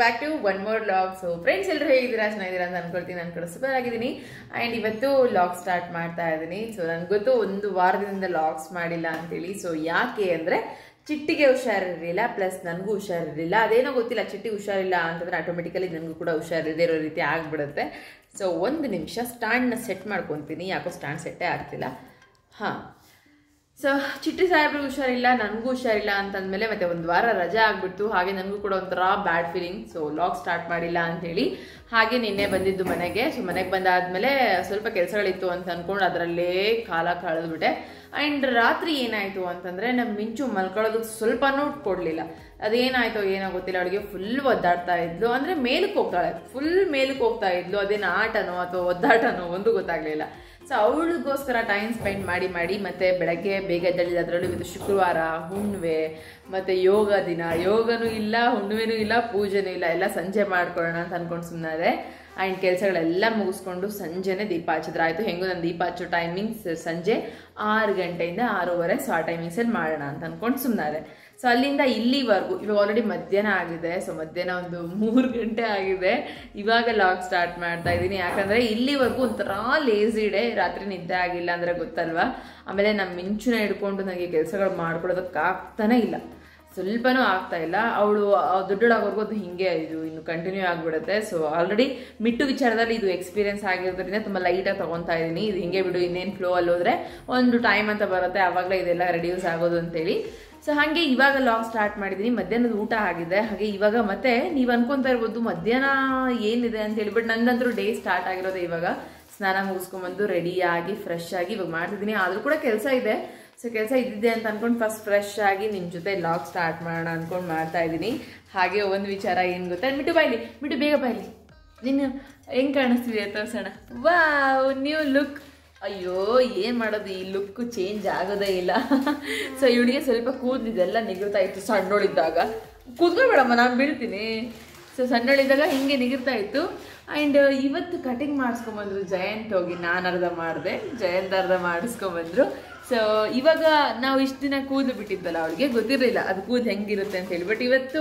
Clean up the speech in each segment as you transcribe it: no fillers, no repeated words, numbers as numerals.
Back to one more log. So friends ಎಲ್ಲರೂ ಹೇಗಿದ್ದೀರಾ, ಚೆನ್ನಾಗಿದ್ದೀರಾ ಅಂತ ಅನ್ಕೊಳ್ತೀನಿ. ನಾನು ಕೂಡ ಸೂಪರ್ ಆಗಿದ್ದೀನಿ. ಆ್ಯಂಡ್ ಇವತ್ತು ಲಾಗ್ ಸ್ಟಾರ್ಟ್ ಮಾಡ್ತಾ ಇದ್ದೀನಿ. ಸೊ ನನಗೆ ಗೊತ್ತು ಒಂದು ವಾರದಿಂದ ಲಾಗ್ಸ್ ಮಾಡಿಲ್ಲ ಅಂತೇಳಿ. ಸೊ ಯಾಕೆ ಅಂದರೆ ಚಿಟ್ಟಿಗೆ ಹುಷಾರಿರಲಿಲ್ಲ, ಪ್ಲಸ್ ನನಗೂ ಹುಷಾರಿರಲಿಲ್ಲ. ಅದೇನೋ ಗೊತ್ತಿಲ್ಲ, ಚಿಟ್ಟಿಗೆ ಹುಷಾರಿಲ್ಲ ಅಂತಂದರೆ ಆಟೋಮೆಟಿಕಲಿ ನನಗೂ ಕೂಡ ಹುಷಾರಿರದೇ ಇರೋ ರೀತಿ ಆಗಿಬಿಡುತ್ತೆ. ಸೊ ಒಂದು ನಿಮಿಷ ಸ್ಟ್ಯಾಂಡ್ನ ಸೆಟ್ ಮಾಡ್ಕೊತೀನಿ, ಯಾಕೋ ಸ್ಟ್ಯಾಂಡ್ ಸೆಟ್ಟೇ ಆಗ್ತಿಲ್ಲ. ಹಾಂ, ಸೊ ಚಿಟ್ಟಿ ಸಾಹೇಬ್ರಿಗೆ ಹುಷಾರಿಲ್ಲ, ನನಗೂ ಹುಷಾರಿಲ್ಲ ಅಂತಂದಮೇಲೆ ಮತ್ತೆ ಒಂದು ವಾರ ರಜೆ ಆಗಿಬಿಡ್ತು. ಹಾಗೆ ನನಗೂ ಕೂಡ ಒಂಥರ ಬ್ಯಾಡ್ ಫೀಲಿಂಗ್. ಸೊ ಲಾಗ್ ಸ್ಟಾರ್ಟ್ ಮಾಡಿಲ್ಲ ಅಂಥೇಳಿ ಹಾಗೆ ನಿನ್ನೆ ಬಂದಿದ್ದು ಮನೆಗೆ. ಸೊ ಮನೆಗೆ ಬಂದಾದಮೇಲೆ ಸ್ವಲ್ಪ ಕೆಲಸಗಳಿತ್ತು ಅಂತ ಅಂದ್ಕೊಂಡು ಅದರಲ್ಲೇ ಕಾಲ ಕಳೆದ್ಬಿಟ್ಟೆ. ಆ್ಯಂಡ್ ರಾತ್ರಿ ಏನಾಯಿತು ಅಂತಂದರೆ ನಮ್ಮ ಮಿಂಚು ಮಲ್ಕೊಳ್ಳೋದಕ್ಕೆ ಸ್ವಲ್ಪನೂ ಕೊಡಲಿಲ್ಲ. ಅದೇನಾಯಿತೋ ಏನೋ ಗೊತ್ತಿಲ್ಲ, ಅವಳಿಗೆ ಫುಲ್ ಒದ್ದಾಡ್ತಾ ಇದ್ಲು. ಅಂದರೆ ಮೇಲಕ್ಕೆ ಹೋಗ್ತಾಳೆ, ಫುಲ್ ಮೇಲಕ್ಕೆ ಹೋಗ್ತಾ ಇದ್ಲು. ಅದೇನು ಆಟನೋ ಅಥವಾ ಒದ್ದಾಟನೋ ಒಂದು ಗೊತ್ತಾಗಲಿಲ್ಲ. ಸೊ ಅವಳಿಗೋಸ್ಕರ ಟೈಮ್ ಸ್ಪೆಂಡ್ ಮಾಡಿ ಮತ್ತೆ ಬೆಳಗ್ಗೆ ಬೇಗ ಎದ್ದೇಳಿದ. ಅದರಲ್ಲೂ ಇವತ್ತು ಶುಕ್ರವಾರ, ಹುಣ್ಣಿಮೆ ಮತ್ತು ಯೋಗ ದಿನ. ಯೋಗನೂ ಇಲ್ಲ, ಹುಣ್ಣಿಮೆನೂ ಇಲ್ಲ, ಪೂಜೆನೂ ಇಲ್ಲ, ಎಲ್ಲ ಸಂಜೆ ಮಾಡ್ಕೊಳ್ಳೋಣ ಅಂತ ಅಂದ್ಕೊಂಡು ಸುಮ್ಮನಾದೆ. ಆ್ಯಂಡ್ ಕೆಲಸಗಳೆಲ್ಲ ಮುಗಿಸ್ಕೊಂಡು ಸಂಜೆನೇ ದೀಪ ಹಚ್ಚಿದ್ರೆ ಆಯಿತು. ಹೆಂಗೂ ನಾನು ದೀಪ ಹಚ್ಚೋ ಟೈಮಿಂಗ್ಸ್ ಸಂಜೆ 6 ಗಂಟೆಯಿಂದ 6:30. ಸೊ ಆ ಟೈಮಿಂಗ್ಸಲ್ಲಿ ಮಾಡೋಣ ಅಂತ ಅಂದ್ಕೊಂಡು ಸುಮ್ಮನಾದೆ. ಸೊ ಅಲ್ಲಿಂದ ಇಲ್ಲಿವರೆಗೂ ಇವಾಗ ಆಲ್ರೆಡಿ ಮಧ್ಯಾಹ್ನ ಆಗಿದೆ. ಸೊ ಮಧ್ಯಾಹ್ನ ಒಂದು 3 ಗಂಟೆ ಆಗಿದೆ. ಇವಾಗ ಲಾಗ್ ಸ್ಟಾರ್ಟ್ ಮಾಡ್ತಾ ಇದ್ದೀನಿ. ಯಾಕಂದರೆ ಇಲ್ಲಿವರೆಗೂ ಒಂಥರ ಲೇಸಿ ಡೇ. ರಾತ್ರಿ ನಿದ್ದೆ ಆಗಿಲ್ಲ ಅಂದರೆ ಗೊತ್ತಲ್ವಾ. ಆಮೇಲೆ ನಮ್ಮ ಮಿಂಚುನ ಹಿಡ್ಕೊಂಡು ನನಗೆ ಕೆಲಸಗಳು ಮಾಡ್ಕೊಳ್ಳೋದಕ್ಕೆ ಆಗ್ತಾನೆ ಇಲ್ಲ, ಸ್ವಲ್ಪನೂ ಆಗ್ತಾ ಇಲ್ಲ. ಅವಳು ದೊಡ್ಡಳಾಗೋರ್ಗೂ ಅದು ಹಿಂಗೆ ಇದು ಇನ್ನು ಕಂಟಿನ್ಯೂ ಆಗಿಬಿಡುತ್ತೆ. ಸೊ ಆಲ್ರೆಡಿ ಮಿಟ್ಟು ವಿಚಾರದಲ್ಲಿ ಇದು ಎಕ್ಸ್ಪೀರಿಯನ್ಸ್ ಆಗಿರೋದ್ರಿಂದ ತುಂಬ ಲೈಟಾಗಿ ತೊಗೊತಾ ಇದ್ದೀನಿ. ಇದು ಹಿಂಗೆ ಬಿಡು, ಇನ್ನೇನು ಫ್ಲೋ ಅಲ್ಲಿ ಹೋದರೆ ಒಂದು ಟೈಮ್ ಅಂತ ಬರುತ್ತೆ, ಆವಾಗಲೇ ಇದೆಲ್ಲ ರೆಡ್ಯೂಸ್ ಆಗೋದು ಅಂತೇಳಿ. ಸೊ ಹಾಗೆ ಇವಾಗ ಲಾಗ್ ಸ್ಟಾರ್ಟ್ ಮಾಡಿದ್ದೀನಿ. ಮಧ್ಯಾಹ್ನದ ಊಟ ಆಗಿದೆ. ಹಾಗೆ ಇವಾಗ ಮತ್ತೆ ನೀವು ಅನ್ಕೊತಾ ಇರ್ಬೋದು ಮಧ್ಯಾಹ್ನ ಏನಿದೆ ಅಂತೇಳಿ, ಬಟ್ ನಂದಂತರೂ ಡೇ ಸ್ಟಾರ್ಟ್ ಆಗಿರೋದೆ ಇವಾಗ. ಸ್ನಾನ ಮುಗಿಸ್ಕೊಂಬಂದು ರೆಡಿಯಾಗಿ ಫ್ರೆಶ್ ಆಗಿ ಇವಾಗ ಮಾಡ್ತಿದ್ದೀನಿ. ಆದರೂ ಕೂಡ ಕೆಲಸ ಇದೆ. ಸೊ ಕೆಲಸ ಇದ್ದಿದೆ ಅಂತ ಅಂದ್ಕೊಂಡು ಫಸ್ಟ್ ಫ್ರೆಶ್ ಆಗಿ ನಿಮ್ಮ ಜೊತೆ ಲಾಗ್ ಸ್ಟಾರ್ಟ್ ಮಾಡೋಣ ಅಂದ್ಕೊಂಡು ಮಾಡ್ತಾ ಇದ್ದೀನಿ. ಹಾಗೆ ಒಂದು ವಿಚಾರ ಏನು ಗೊತ್ತಾ, ಮಿಟ್ಟು ಬಾಯ್ಲಿ, ಮಿಟ್ಟು ಬೇಗ ಬಾಯ್ಲಿ, ನೀನು ಹೆಂಗೆ ಕಾಣಿಸ್ತಿದೆ ತೋರ್ಸೋಣ. Wow, new look. ಅಯ್ಯೋ ಏನು ಮಾಡೋದು, ಈ ಲುಕ್ ಚೇಂಜ್ ಆಗೋದೇ ಇಲ್ಲ. ಸೊ ಇವಳಿಗೆ ಸ್ವಲ್ಪ ಕೂದಲಿದೆಲ್ಲ ನಿಗಿರ್ತಾ ಇತ್ತು ಸಣ್ಣೋಳಿದ್ದಾಗ. ಕೂತ್ಕೊಳ್ಬೇಡಮ್ಮ, ನಾನು ಬೀಳ್ತೀನಿ. ಸೊ ಸಣ್ಣೋಳಿದ್ದಾಗ ಹಿಂಗೆ ನಿಗಿರ್ತಾ ಇತ್ತು. ಆ್ಯಂಡ್ ಇವತ್ತು ಕಟಿಂಗ್ ಮಾಡಿಸ್ಕೊಂಬಂದ್ರು ಜಯಂತ್ ಹೋಗಿ. ನಾನು ಅರ್ಧ ಮಾಡಿದೆ, ಜಯಂತ್ ಅರ್ಧ ಮಾಡಿಸ್ಕೊಂಬಂದ್ರು. ಸೊ ಇವಾಗ ನಾವು ಇಷ್ಟು ದಿನ ಕೂದಲು ಬಿಟ್ಟಿದ್ದಲ್ಲ, ಅವಳಿಗೆ ಗೊತ್ತಿರಲಿಲ್ಲ ಅದು ಕೂದಲು ಹೆಂಗಿರುತ್ತೆ ಅಂತ ಹೇಳಿ. ಬಟ್ ಇವತ್ತು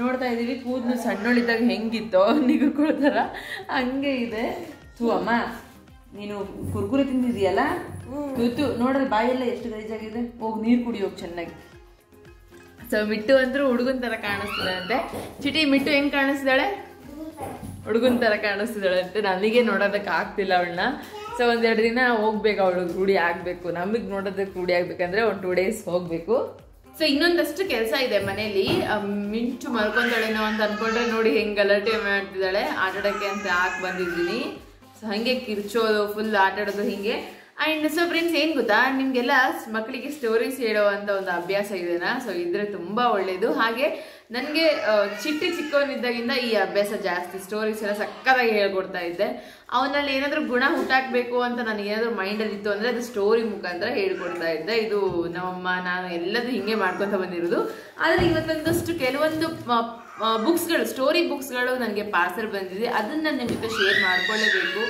ನೋಡ್ತಾ ಇದ್ದೀವಿ ಕೂದಲು ಸಣ್ಣೋಳಿದ್ದಾಗ ಹೆಂಗಿತ್ತೋ ನಿಗರ್ಕೊಳ್ತಾರ ಹಂಗೆ ಇದೆ. ಅಮ್ಮ ನೀನು ಕುರ್ಕುರೆ ತಿಂದಿದೀಯಲ್ಲ, ಇವತ್ತು ನೋಡ್ರಿ ಬಾಯೆಲ್ಲ ಎಷ್ಟು ಗಲೀಜಾಗಿದೆ. ಹೋಗಿ ನೀರು ಕುಡಿ ಹೋಗಿ ಚೆನ್ನಾಗಿ. ಸೊ ಮಿಟ್ಟು ಅಂದ್ರೂ ಹುಡುಗನ ಥರ ಕಾಣಿಸ್ತಿದೆ ಅಂತೆ. ಚಿಟಿ ಮಿಟ್ಟು ಹೆಂಗೆ ಕಾಣಿಸ್ತಿದ್ದಾಳೆ, ಹುಡುಗನ ಥರ ಕಾಣಿಸ್ತಿದ್ದಾಳೆ ಅಂತೆ. ನನಗೆ ನೋಡೋದಕ್ಕೆ ಆಗ್ತಿಲ್ಲ ಅವಳನ್ನ. ಸೊ 1-2 ದಿನ ಹೋಗ್ಬೇಕು, ಅವಳು ರೂಢಿ ಆಗಬೇಕು. ನಮಗೆ ನೋಡೋದಕ್ಕೆ ರೂಢಿ ಆಗಬೇಕಂದ್ರೆ 1-2 ಡೇಸ್ ಹೋಗಬೇಕು. ಸೊ ಇನ್ನೊಂದಷ್ಟು ಕೆಲಸ ಇದೆ ಮನೇಲಿ. ಮಿಂಚು ಮಲ್ಕೊಂತಾಳೇನೋ ಅಂತ ಅಂದ್ಕೊಂಡ್ರೆ ನೋಡಿ ಹೆಂಗೆ ಗಲಾಟೆ ಮಾಡ್ತಿದ್ದಾಳೆ. ಆಟಾಡೋಕ್ಕೆ ಅಂತ ಹಾಕಿ ಬಂದಿದ್ದೀನಿ. ಸೊ ಹಾಗೆ ಕಿರ್ಚೋದು, ಫುಲ್ ಆಟಾಡೋದು ಹಿಂಗೆ. ಆ್ಯಂಡ್ ಸೊ ಫ್ರೆಂಡ್ಸ್ ಏನು ಗೊತ್ತಾ, ನಿಮಗೆಲ್ಲ ಮಕ್ಕಳಿಗೆ ಸ್ಟೋರೀಸ್ ಹೇಳೋ ಅಂತ ಒಂದು ಅಭ್ಯಾಸ ಇದೆನಾ. ಸೊ ಇದ್ರೆ ತುಂಬ ಒಳ್ಳೆಯದು. ಹಾಗೆ ನನಗೆ ಚಿಟ್ಟಿ ಚಿಕ್ಕವನಿದ್ದಾಗಿಂದ ಈ ಅಭ್ಯಾಸ ಜಾಸ್ತಿ. ಸ್ಟೋರೀಸ್ ಎಲ್ಲ ಸಕ್ಕತ್ತಾಗಿ ಹೇಳ್ಕೊಡ್ತಾ ಇದ್ದೆ. ಅವನಲ್ಲಿ ಏನಾದರೂ ಗುಣ ಹುಟ್ಟಾಕಬೇಕು ಅಂತ ನನಗೇನಾದರೂ ಮೈಂಡಲ್ಲಿತ್ತು ಅಂದರೆ ಅದು ಸ್ಟೋರಿ ಮುಖಾಂತರ ಹೇಳ್ಕೊಡ್ತಾ ಇದ್ದೆ. ಇದು ನಮ್ಮಮ್ಮ ನಾನು ಎಲ್ಲದೂ ಹಿಂಗೆ ಮಾಡ್ಕೊತ ಬಂದಿರೋದು. ಆದರೆ ಇವತ್ತೊಂದಷ್ಟು ಕೆಲವೊಂದು ಬುಕ್ಸ್ಗಳು, ಸ್ಟೋರಿ ಬುಕ್ಸ್ಗಳು ನನಗೆ ಪಾರ್ಸಲ್ ಬಂದಿದೆ. ಅದನ್ನು ನನ್ನ ಜೊತೆ ಶೇರ್ ಮಾಡ್ಕೊಳ್ಳೇಬೇಕು.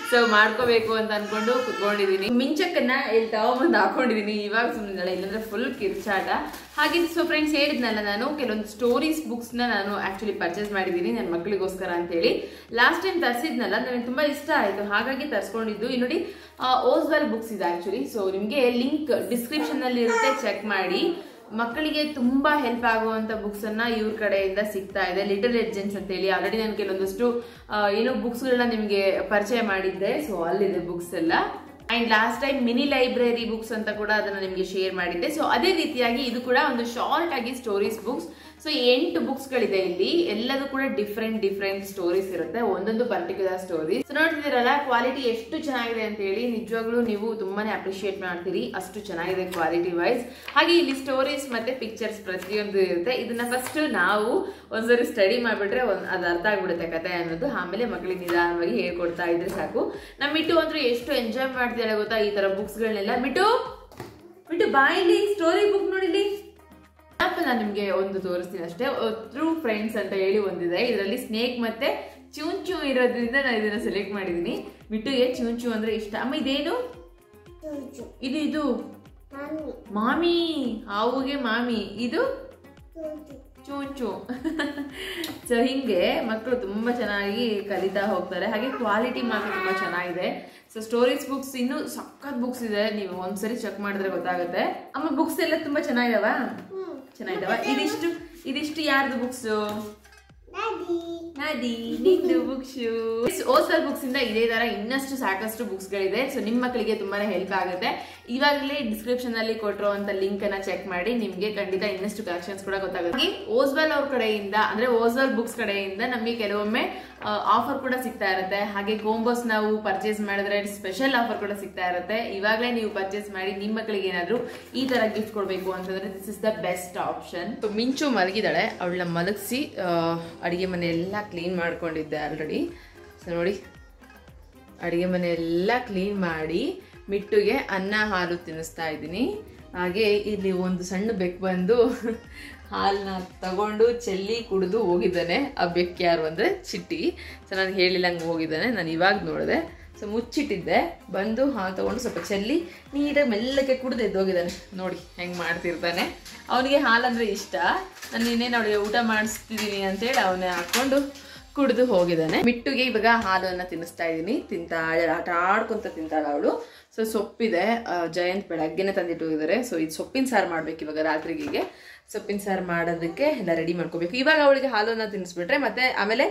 ಸೊ ಮಾಡ್ಕೋಬೇಕು ಅಂತ ಅಂದ್ಕೊಂಡು ಕುತ್ಕೊಂಡಿದ್ದೀನಿ. ಮಿಂಚಕ್ಕನ್ನ ಇಲ್ಲಿ ತಗೊಂಬಂದು ಹಾಕೊಂಡಿದ್ದೀನಿ. ಇವಾಗ ಸುಮ್ಮನೆ, ಇಲ್ಲಾಂದ್ರೆ ಫುಲ್ ಕಿರ್ಚಾಟ. ಹಾಗೆ ಸೊ ಫ್ರೆಂಡ್ಸ್ ಹೇಳಿದ್ನಲ್ಲ, ನಾನು ಕೆಲವೊಂದು ಸ್ಟೋರೀಸ್ ಬುಕ್ಸ್ನ ನಾನು ಆ್ಯಕ್ಚುಲಿ ಪರ್ಚೇಸ್ ಮಾಡಿದ್ದೀನಿ ನನ್ನ ಮಕ್ಕಳಿಗೋಸ್ಕರ ಅಂತೇಳಿ. ಲಾಸ್ಟ್ ಟೈಮ್ ತರಿಸಿದ್ನಲ್ಲ, ನನಗೆ ತುಂಬ ಇಷ್ಟ ಆಯಿತು, ಹಾಗಾಗಿ ತರಿಸ್ಕೊಂಡಿದ್ದು. ಇಲ್ಲಿ ನೋಡಿ ಓಸ್ವೆಲ್ ಬುಕ್ಸ್ ಇದೆ ಆ್ಯಕ್ಚುಲಿ. ಸೊ ನಿಮಗೆ ಲಿಂಕ್ ಡಿಸ್ಕ್ರಿಪ್ಷನ್ನಲ್ಲಿ ಇರುತ್ತೆ, ಚೆಕ್ ಮಾಡಿ. ಮಕ್ಕಳಿಗೆ ತುಂಬ ಹೆಲ್ಪ್ ಆಗುವಂಥ ಬುಕ್ಸನ್ನು ಇವ್ರ ಕಡೆಯಿಂದ ಸಿಗ್ತಾ ಇದೆ. ಲಿಟಲ್ ಲೆಜೆಂಡ್ಸ್ ಅಂತೇಳಿ. ಆಲ್ರೆಡಿ ನಾನು ಕೆಲವೊಂದಷ್ಟು ಏನೋ ಬುಕ್ಸ್ಗಳನ್ನ ನಿಮಗೆ ಪರಿಚಯ ಮಾಡಿದ್ದೆ. ಸೊ ಅಲ್ಲಿದೆ ಬುಕ್ಸ್ ಎಲ್ಲ. And last time mini library books ಅಂತ ಕೂಡ ಅದನ್ನು ನಿಮಗೆ ಶೇರ್ ಮಾಡಿದ್ದೆ. ಸೊ ಅದೇ ರೀತಿಯಾಗಿ ಇದು ಕೂಡ ಒಂದು ಶಾರ್ಟ್ ಆಗಿ ಸ್ಟೋರೀಸ್ ಬುಕ್ಸ್. ಸೊ 8 ಬುಕ್ಸ್ಗಳಿದೆ ಇಲ್ಲಿ. ಎಲ್ಲದೂ ಕೂಡ ಡಿಫ್ರೆಂಟ್ ಸ್ಟೋರೀಸ್ ಇರುತ್ತೆ, ಒಂದೊಂದು ಪರ್ಟಿಕ್ಯುಲರ್ ಸ್ಟೋರಿ. ಸೊ ನೋಡ್ತಿದ್ದೀರಲ್ಲ ಕ್ವಾಲಿಟಿ ಎಷ್ಟು ಚೆನ್ನಾಗಿದೆ ಅಂತ ಹೇಳಿ. ನಿಜವಾಗ್ಲೂ ನೀವು ತುಂಬಾನೇ ಅಪ್ರಿಶಿಯೇಟ್ ಮಾಡ್ತೀರಿ, ಅಷ್ಟು ಚೆನ್ನಾಗಿದೆ ಕ್ವಾಲಿಟಿ ವೈಸ್. ಹಾಗೆ ಇಲ್ಲಿ ಸ್ಟೋರೀಸ್ ಮತ್ತೆ ಪಿಕ್ಚರ್ಸ್ ಪ್ರತಿಯೊಂದು ಇರುತ್ತೆ. ಇದನ್ನ ಫಸ್ಟ್ ನಾವು ಒಂದ್ಸರಿ ಸ್ಟಡಿ ಮಾಡಿಬಿಟ್ರೆ ಅದು ಅರ್ಥ ಆಗ್ಬಿಡುತ್ತೆ ಕತೆ ಅನ್ನೋದು. ಆಮೇಲೆ ಮಕ್ಕಳಿಗೆ ನಿಧಾನವಾಗಿ ಹೇಳ್ಕೊಡ್ತಾ ಇದ್ರೆ ಸಾಕು. ನಮ್ಮ ಮಿಟ್ಟು ಅಂದ್ರೆ ಎಷ್ಟು ಎಂಜಾಯ್ ಮಾಡ್ತಿದ್ದಾಳೆ ಗೊತ್ತಾ ಈ ತರ ಬುಕ್ಸ್ಗಳನ್ನೆಲ್ಲ. ಮಿಟ್ಟು ಬಾಯಿಲಿ ಸ್ಟೋರಿ ಬುಕ್ ನೋಡಿಲಿ. ನಾನು ನಿಮಗೆ ಒಂದು ತೋರಿಸ್ತೀನಿ ಅಷ್ಟೇ. ಟ್ರೂ ಫ್ರೆಂಡ್ಸ್ ಅಂತ ಹೇಳಿ ಒಂದಿದೆ. ಇದರಲ್ಲಿ ಸ್ನೇಕ್ ಮತ್ತೆ ಚೂಂಚು ಇರೋದ್ರಿಂದ ನಾನು ಇದನ್ನ ಸೆಲೆಕ್ಟ್ ಮಾಡಿದ್ದೀನಿ. ಮಿಟ್ಟುಗೆ ಚೂಂಚು ಅಂದ್ರೆ ಇಷ್ಟ. ಅಮ್ಮ ಇದೇನು ಇದು ಮಾಮಿ, ಹಾವುಗೆ ಮಾಮಿ. ಇದು ಚೂಚು. ಸೊ ಹಿಂಗೆ ಮಕ್ಕಳು ತುಂಬ ಚೆನ್ನಾಗಿ ಕಲಿತಾ ಹೋಗ್ತಾರೆ. ಹಾಗೆ ಕ್ವಾಲಿಟಿ ಮಾತ್ರ ತುಂಬ ಚೆನ್ನಾಗಿದೆ. ಸೊ ಸ್ಟೋರೀಸ್ ಬುಕ್ಸ್ ಇನ್ನೂ ಸಖತ್ ಬುಕ್ಸ್ ಇದೆ, ನೀವು ಒಂದ್ಸರಿ ಚೆಕ್ ಮಾಡಿದ್ರೆ ಗೊತ್ತಾಗುತ್ತೆ. ಅಮ್ಮ ಬುಕ್ಸ್ ಎಲ್ಲ ತುಂಬಾ ಚೆನ್ನಾಗಿದಾವ. ಇದಿಷ್ಟು ಯಾರ್ದು ಬುಕ್ಸ್? ನದಿ ನಿಂದು ಬುಕ್ಸ್. ಓಸಲ್ ಬುಕ್ಸ್ ಇಂದ ಇದೇ ತರ ಇನ್ನಷ್ಟು ಸಾಕಷ್ಟು ಬುಕ್ಸ್ ಗಳಿದೆ. ಸೊ ನಿಮ್ಮ ಮಕ್ಕಳಿಗೆ ತುಂಬಾನೇ ಹೆಲ್ಪ್ ಆಗುತ್ತೆ. ಇವಾಗಲೇ ಡಿಸ್ಕ್ರಿಪ್ಷನ್ ಅಲ್ಲಿ ಕೊಟ್ಟಿರುವಂತ ಲಿಂಕ್ ಅನ್ನ ಚೆಕ್ ಮಾಡಿ, ನಿಮ್ಗೆ ಖಂಡಿತ ಇನ್ನಷ್ಟು ಕಲೆಕ್ಷನ್ಸ್ ಕೂಡ ಗೊತ್ತಾಗುತ್ತೆ. ಓಸ್ವೆಲ್ ಅವ್ರ ಕಡೆಯಿಂದ ಅಂದ್ರೆ ಓಸ್ವೆಲ್ ಬುಕ್ಸ್ ಕಡೆಯಿಂದ ನಮಗೆ ಕೆಲವೊಮ್ಮೆ ಆಫರ್ ಕೂಡ ಸಿಗ್ತಾ ಇರುತ್ತೆ. ಹಾಗೆ ಕೋಂಬೋಸ್ ನಾವು ಪರ್ಚೇಸ್ ಮಾಡಿದ್ರೆ ಸ್ಪೆಷಲ್ ಆಫರ್ ಕೂಡ ಸಿಗ್ತಾ ಇರುತ್ತೆ. ಇವಾಗಲೇ ನೀವು ಪರ್ಚೇಸ್ ಮಾಡಿ ನಿಮ್ಮ ಮಕ್ಕಳಿಗೆ ಏನಾದ್ರು ಈ ತರ ಗಿಫ್ಟ್ ಕೊಡ್ಬೇಕು ಅಂತಂದ್ರೆ this is the best option. ಮಿಂಚು ಮಲಗಿದಾಳೆ, ಅವಳನ್ನ ಮಲಗಿಸಿ ಅಡಿಗೆ ಮನೆ ಎಲ್ಲ ಕ್ಲೀನ್ ಮಾಡ್ಕೊಂಡಿದ್ದೆ ಆಲ್ರೆಡಿ. ಸೊ ನೋಡಿ, ಅಡಿಗೆ ಮನೆ ಎಲ್ಲ ಕ್ಲೀನ್ ಮಾಡಿ ಮಿಟ್ಟುಗೆ ಅನ್ನ ಹಾಲು ತಿನ್ನಿಸ್ತಾ ಇದ್ದೀನಿ. ಹಾಗೆ ಇಲ್ಲಿ ಒಂದು ಸಣ್ಣ ಬೆಕ್ಕು ಬಂದು ಹಾಲನ್ನ ತಗೊಂಡು ಚೆಲ್ಲಿ ಕುಡಿದು ಹೋಗಿದ್ದಾನೆ. ಆ ಬೆಕ್ಕು ಯಾರು ಅಂದರೆ ಚಿಟ್ಟಿ. ಸೊ ನಾನು ಹೇಳಿಲ್ಲ ಹಂಗೆ ಹೋಗಿದ್ದಾನೆ. ನಾನು ಇವಾಗ ನೋಡಿದೆ. ಸೊ ಮುಚ್ಚಿಟ್ಟಿದ್ದೆ, ಬಂದು ಹಾಲು ತೊಗೊಂಡು ಸ್ವಲ್ಪ ಚೆಲ್ಲಿ ನೀಟಾಗಿ ಮೆಲ್ಲಕ್ಕೆ ಕುಡಿದು ಎದ್ದೋಗಿದ್ದಾನೆ. ನೋಡಿ ಹೆಂಗೆ ಮಾಡ್ತಿರ್ತಾನೆ. ಅವನಿಗೆ ಹಾಲಂದರೆ ಇಷ್ಟ. ನಾನು ಇನ್ನೇನು ಅವಳಿಗೆ ಊಟ ಮಾಡಿಸ್ತಿದ್ದೀನಿ ಅಂತೇಳಿ ಅವನೇ ಹಾಕ್ಕೊಂಡು ಕುಡಿದು ಹೋಗಿದ್ದಾನೆ. ಮಿಟ್ಟುಗೆ ಇವಾಗ ಹಾಲನ್ನು ತಿನ್ನಿಸ್ತಾ ಇದ್ದೀನಿ. ತಿಂತಾಳೆ, ಆಟ ಆಡ್ಕೊಂತ ತಿಂತಾಳೆ ಅವಳು. ಸೊ ಸೊಪ್ಪಿದೆ, ಜಯಂತ್ ಬೆಳಗ್ಗೆನೆ ತಂದಿಟ್ಟು ಹೋಗಿದ್ದಾರೆ. ಸೊ ಇದು ಸೊಪ್ಪಿನ ಸಾರು ಮಾಡ್ಬೇಕು ಇವಾಗ ರಾತ್ರಿಗೆ. ಸೊಪ್ಪಿನ ಸಾರು ಮಾಡೋದಕ್ಕೆ ಎಲ್ಲ ರೆಡಿ ಮಾಡ್ಕೋಬೇಕು. ಇವಾಗ ಅವಳಿಗೆ ಹಾಲನ್ನು ತಿನ್ನಿಸ್ಬಿಟ್ರೆ ಮತ್ತೆ ಆಮೇಲೆ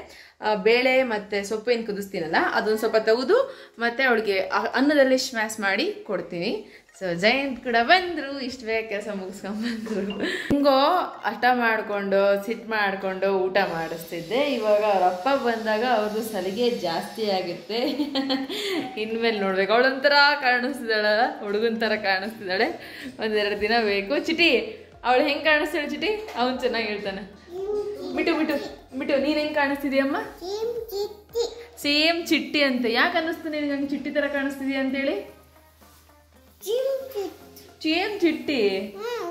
ಬೇಳೆ ಮತ್ತೆ ಸೊಪ್ಪು ಏನು ಕುದಿಸ್ತೀನಲ್ಲ ಅದೊಂದು ಸ್ವಲ್ಪ ತೆಗೆದು ಮತ್ತೆ ಅವಳಿಗೆ ಅನ್ನದಲ್ಲಿ ಸ್ಮ್ಯಾಶ್ ಮಾಡಿ ಕೊಡ್ತೀನಿ. ಸೊ ಜಯಂತ್ ಕೂಡ ಬಂದ್ರು, ಇಷ್ಟು ಬೇಗ ಕೆಲಸ ಮುಗಿಸ್ಕೊಂಡ್ಬಂದ್ರು. ಹಿಂಗೋ ಹಠ ಮಾಡ್ಕೊಂಡು ಸಿಟ್ಟು ಮಾಡ್ಕೊಂಡು ಊಟ ಮಾಡಿಸ್ತಿದ್ದೆ. ಇವಾಗ ಅವ್ರ ಅಪ್ಪ ಬಂದಾಗ ಅವ್ರದ್ದು ಸಲಿಗೆ ಜಾಸ್ತಿ ಆಗುತ್ತೆ. ಇನ್ಮೇಲೆ ನೋಡ್ಬೇಕು. ಅವಳೊಂಥರ ಕಾಣಿಸ್ತಿದ್ದಾಳ, ಹುಡುಗನ ಥರ ಕಾಣಿಸ್ತಿದ್ದಾಳೆ. ಒಂದೆರಡು ದಿನ ಬೇಕು. ಚಿಟಿ ಅವಳು ಹೆಂಗೆ ಕಾಣಿಸ್ತಾಳೆ ಚಿಟಿ? ಅವನು ಚೆನ್ನಾಗಿ ಹೇಳ್ತಾನೆ. ಮಿಟು ಮಿಟು ಮಿಟು ನೀನು ಹೆಂಗೆ ಕಾಣಿಸ್ತಿದೀಯಮ್ಮ? ಸೇಮ್ ಚಿಟ್ಟಿ ಅಂತ. ಯಾಕೆ ಅನ್ನಿಸ್ತು ನಿನಗೆ ಹಂಗೆ ಚಿಟ್ಟಿ ಥರ ಕಾಣಿಸ್ತಿದೀಯ ಅಂತೇಳಿ? ಸೇಮ್ ಚಿಟ್ಟಿ.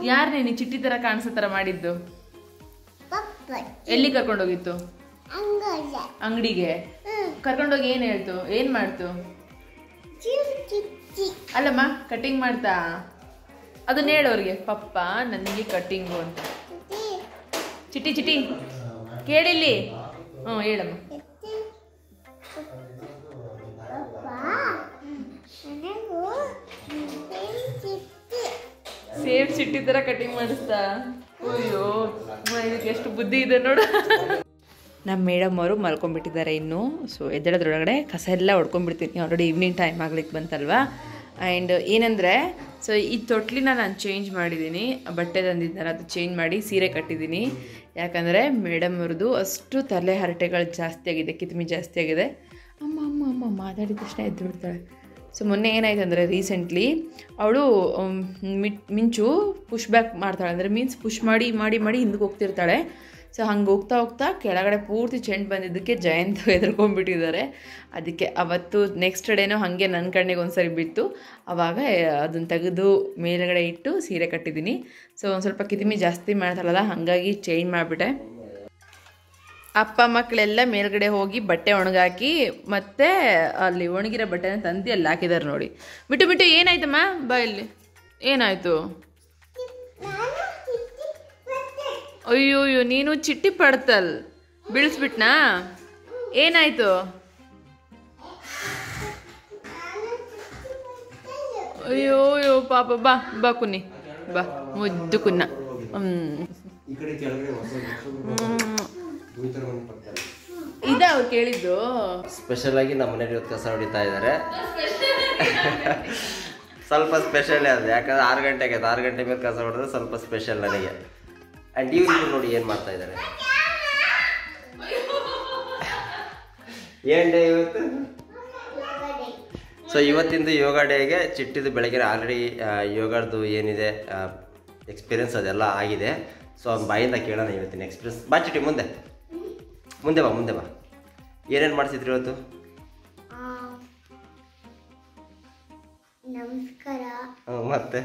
ಯಾರು ನೀನು ಚಿಟ್ಟಿ ತರ ಕಾಣಿಸೋ ತರ ಮಾಡಿದ್ದು? ಎಲ್ಲಿ ಕರ್ಕೊಂಡೋಗಿತ್ತು? ಅಂಗಡಿಗೆ ಕರ್ಕೊಂಡೋಗಿ ಏನ್ ಹೇಳ್ತು? ಏನ್ ಮಾಡ್ತು? ಅಲ್ಲಮ್ಮ ಕಟಿಂಗ್ ಮಾಡ್ತಾ? ಅದನ್ನ ಹೇಳೋರ್ಗೆ, ಪಪ್ಪ ನನಗೆ ಕಟಿಂಗು ಅಂತ. ಚಿಟ್ಟಿ ಚಿಟ್ಟಿ ಕೇಳಿಲ್ಲಿ. ಹೇಳಮ್ಮ. ಸೇಮ್ ಚಿಟ್ಟಿ ತರ ಕಟಿಂಗ್ ಮಾಡಿಸ್ತಾ? ಅಯ್ಯೋ ಇದಕ್ಕೆ ಎಷ್ಟು ಬುದ್ಧಿ ಇದೆ ನೋಡು. ನಮ್ಮ ಮೇಡಮ್ ಅವರು ಮಲ್ಕೊಂಡ್ಬಿಟ್ಟಿದ್ದಾರೆ ಇನ್ನು. ಸೊ ಎದ್ದೇಳೋದ್ರೊಳಗಡೆ ಕಸ ಎಲ್ಲ ಹೊಡ್ಕೊಂಡ್ಬಿಡ್ತೀನಿ. ಆಲ್ರೆಡಿ ಈವ್ನಿಂಗ್ ಟೈಮ್ ಆಗ್ಲಿಕ್ಕೆ ಬಂತಲ್ವಾ. ಆ್ಯಂಡ್ ಏನಂದರೆ, ಸೊ ಈ ತೊಟ್ಲಿನ ನಾನು ಚೇಂಜ್ ಮಾಡಿದ್ದೀನಿ. ಬಟ್ಟೆ ತಂದಿದ್ದಾರೆ, ಅದು ಚೇಂಜ್ ಮಾಡಿ ಸೀರೆ ಕಟ್ಟಿದ್ದೀನಿ. ಯಾಕಂದರೆ ಮೇಡಮ್ ಅವ್ರದ್ದು ಅಷ್ಟು ತಲೆ ಹರಟೆಗಳು ಜಾಸ್ತಿ ಆಗಿದೆ, ಕಿತ್ಮಿ ಜಾಸ್ತಿ ಆಗಿದೆ. ಅಮ್ಮ ಅಮ್ಮ ಅಮ್ಮ ಮಾತಾಡಿದ ತಕ್ಷಣ ಎದ್ದು ಬಿಡ್ತಾಳೆ. ಸೊ ಮೊನ್ನೆ ಏನಾಯ್ತು ಅಂದರೆ, ರೀಸೆಂಟ್ಲಿ ಅವಳು ಮಿಂಚು ಪುಷ್ ಬ್ಯಾಕ್ ಮಾಡ್ತಾಳೆ. ಅಂದರೆ ಮೀನ್ಸ್ ಪುಷ್ ಮಾಡಿ ಮಾಡಿ ಮಾಡಿ ಹಿಂದಕ್ಕೆ ಹೋಗ್ತಿರ್ತಾಳೆ. ಸೊ ಹಂಗೆ ಹೋಗ್ತಾ ಹೋಗ್ತಾ ಕೆಳಗಡೆ ಪೂರ್ತಿ ಚೆಂಡು ಬಂದಿದ್ದಕ್ಕೆ ಜಯಂತ್ ಹೆದರ್ಕೊಂಡ್ಬಿಟ್ಟಿದ್ದಾರೆ. ಅದಕ್ಕೆ ಅವತ್ತು ನೆಕ್ಸ್ಟ್ ಡೇನೋ ಹಾಗೆ ನನ್ನ ಕಣ್ಣಿಗೆ ಒಂದ್ಸರಿ ಬಿತ್ತು. ಆವಾಗ ಅದನ್ನು ತೆಗೆದು ಮೇಲ್ಗಡೆ ಇಟ್ಟು ಸೀರೆ ಕಟ್ಟಿದ್ದೀನಿ. ಸೊ ಒಂದು ಸ್ವಲ್ಪ ಕಿತಿಮಿ ಜಾಸ್ತಿ ಮಾಡ್ತಾಳಲ್ಲ, ಹಾಗಾಗಿ ಚೇಂಜ್ ಮಾಡಿಬಿಟ್ಟೆ. ಅಪ್ಪ ಮಕ್ಕಳೆಲ್ಲ ಮೇಲ್ಗಡೆ ಹೋಗಿ ಬಟ್ಟೆ ಒಣಗಾಕಿ ಮತ್ತೆ ಅಲ್ಲಿ ಒಣಗಿರೋ ಬಟ್ಟೆನ ತಂದು ಅಲ್ಲಿ ಹಾಕಿದ್ದಾರೆ ನೋಡಿ. ಬಿಟ್ಟು ಬಿಟ್ಟು ಏನಾಯ್ತಮ್ಮ? ಬಾ ಇಲ್ಲಿ. ಏನಾಯ್ತು? ಅಯ್ಯೋ ಅಯ್ಯೋ ನೀನು ಚಿಟ್ಟಿ ಪಡ್ತಲ್ ಬೀಳಿಸ್ಬಿಟ್ನಾ? ಏನಾಯ್ತು? ಅಯ್ಯೋ ಅಯ್ಯೋ ಪಾಪ. ಬಾ ಬಾ ಕುನ್ನಿ, ಬಾ ಮುದ್ದು ಕುನ್ನ. ಇದ ಅವ್ರು ಕೇಳಿದ್ದು. ಸ್ಪೆಷಲ್ ಆಗಿ ನಮ್ಮ ಮನೇಲಿ ಇವತ್ತು ಕಸ ಹೊಡಿತಾ ಇದ್ದಾರೆ. ಸ್ವಲ್ಪ ಸ್ಪೆಷಲ್ ಅದು, ಯಾಕಂದ್ರೆ 6 ಗಂಟೆಗೆ 6 ಗಂಟೆ ಮೇಲೆ ಕಸ ಹೊಡೆದ್ರೆ ಸ್ವಲ್ಪ ಸ್ಪೆಷಲ್ ನನಗೆ. ಆ್ಯಂಡ್ ಇವ್ರು ನೋಡಿ ಏನು ಮಾಡ್ತಾ ಇದ್ದಾರೆ. ಏನು ಡೇ ಇವತ್ತು? ಸೊ ಇವತ್ತಿಂದು ಯೋಗ ಡೇಗೆ ಚಿಟ್ಟಿದ್ದು ಬೆಳಗ್ಗೆ ಆಲ್ರೆಡಿ ಯೋಗದ್ದು ಏನಿದೆ ಎಕ್ಸ್ಪೀರಿಯನ್ಸ್ ಅದೆಲ್ಲ ಆಗಿದೆ. ಸೊ ಅವ್ನ ಬಾಯಿಂದ ಕೇಳೋಣ ಇವತ್ತಿನ ಎಕ್ಸ್ಪೀರಿಯನ್ಸ್. ಬಾ ಚಿಟ್ಟಿ ಮುಂದೆ ಮುಂದೆ ಬಾ ಮುಂದೆ ಬಾ. ಏನೇನು ಮಾಡಿಸಿದ್ರಿ ಇವತ್ತು? ನಮಸ್ಕಾರ. ಮತ್ತೆ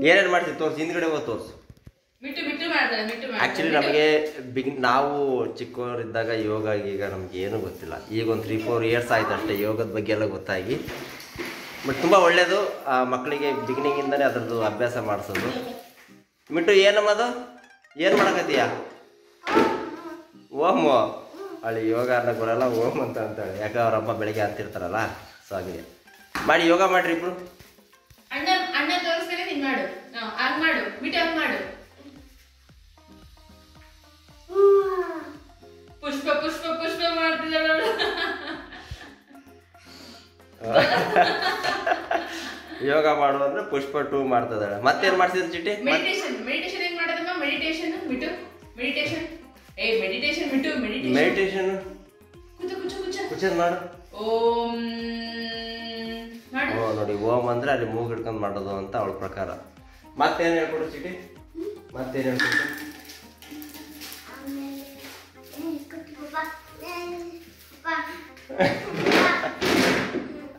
ಏನೇನು ಮಾಡ್ತೀವಿ ತೋರಿಸಿ, ಹಿಂದ್ಗಡೆ ಹೋಗಿ ತೋರಿಸು. ಆ್ಯಕ್ಚುಲಿ ನಮಗೆ ನಾವು ಚಿಕ್ಕವರಿದ್ದಾಗ ಯೋಗ ಈಗ ನಮ್ಗೆ ಏನೂ ಗೊತ್ತಿಲ್ಲ. ಈಗ ಒಂದು 3-4 ಇಯರ್ಸ್ ಆಯ್ತು ಅಷ್ಟೇ ಯೋಗದ ಬಗ್ಗೆ ಎಲ್ಲ ಗೊತ್ತಾಗಿ. ಬಟ್ ತುಂಬ ಒಳ್ಳೆಯದು ಮಕ್ಕಳಿಗೆ ಬಿಗಿನಿಂಗಿಂದನೇ ಅದರದ್ದು ಅಭ್ಯಾಸ ಮಾಡಿಸೋದು. ಮಿಟ್ಟು ಏನಮ್ಮದು? ಏನು ಮಾಡಕತ್ತೀಯ? ಓಮ್ ಅಲ್ಲಿ ಯೋಗ ಅನ್ನಕ್ಕೆ ಬರಲ್ಲ, ಓಮ್ ಅಂತ ಅಂತಾಳೆ. ಯಾಕೆ ಅವ್ರ ಅಮ್ಮ ಬೆಳಿಗ್ಗೆ ಅಂತಿರ್ತಾರಲ್ಲ, ಸೊ ಹಾಗೆ ಮಾಡಿ ಯೋಗ ಮಾಡ್ರಿ ಇಬ್ರು. ಅಣ್ಣ ಅಣ್ಣ ತೋರಿಸ್ತಾರೆ, ನೀನ್ ಮಾಡು. ಹಂಗ್ ಮಾಡು, ಬಿಟ್ಟು ಹಂಗ್ ಮಾಡು. ಪುಷ್ಪ ಪುಷ್ಪ ಪುಷ್ಪ ಮಾಡ್ತಿದ್ದಾಳೆ. ಯೋಗ ಮಾಡು ಅಂದ್ರೆ ಪುಷ್ಪ 2 ಮಾಡ್ತಿದ್ದಾಳೆ. ಮತ್ತೇನ್ ಮಾಡ್ತಿದ್ರು ಚಿಟ್ಟಿ? ಮೆಡಿಟೇಷನ್. ಮೆಡಿಟೇಷನ್ ಹೆಂಗ್ ಮಾಡೋದಮ್ಮ? ಮೆಡಿಟೇಷನ್ ಬಿಟ್ಟು ಮೆಡಿಟೇಷನ್. ಮೆಡಿಟೇಷನ್ ಬಿಟ್ಟು ಮೆಡಿಟೇಷನ್ ಕುಚ ಕುಚ ಕುಚ ಕುಚನ್ ಮಾಡು. ಓಂ ಮಾಡು. ನೋಡಿ, ಓಂ ಅಂದ್ರೆ ಅಲ್ಲಿ ಮೂಗು ಹಿಡ್ಕೊಂಡು ಮಾಡೋದು ಅಂತ ಅವಳ ಪ್ರಕಾರ. ಮತ್ತೇನು ಹೇಳ್ಕೊಡು ಚಿಟಿ? ಮತ್ತೇನು ಹೇಳ್ಕೊಡು?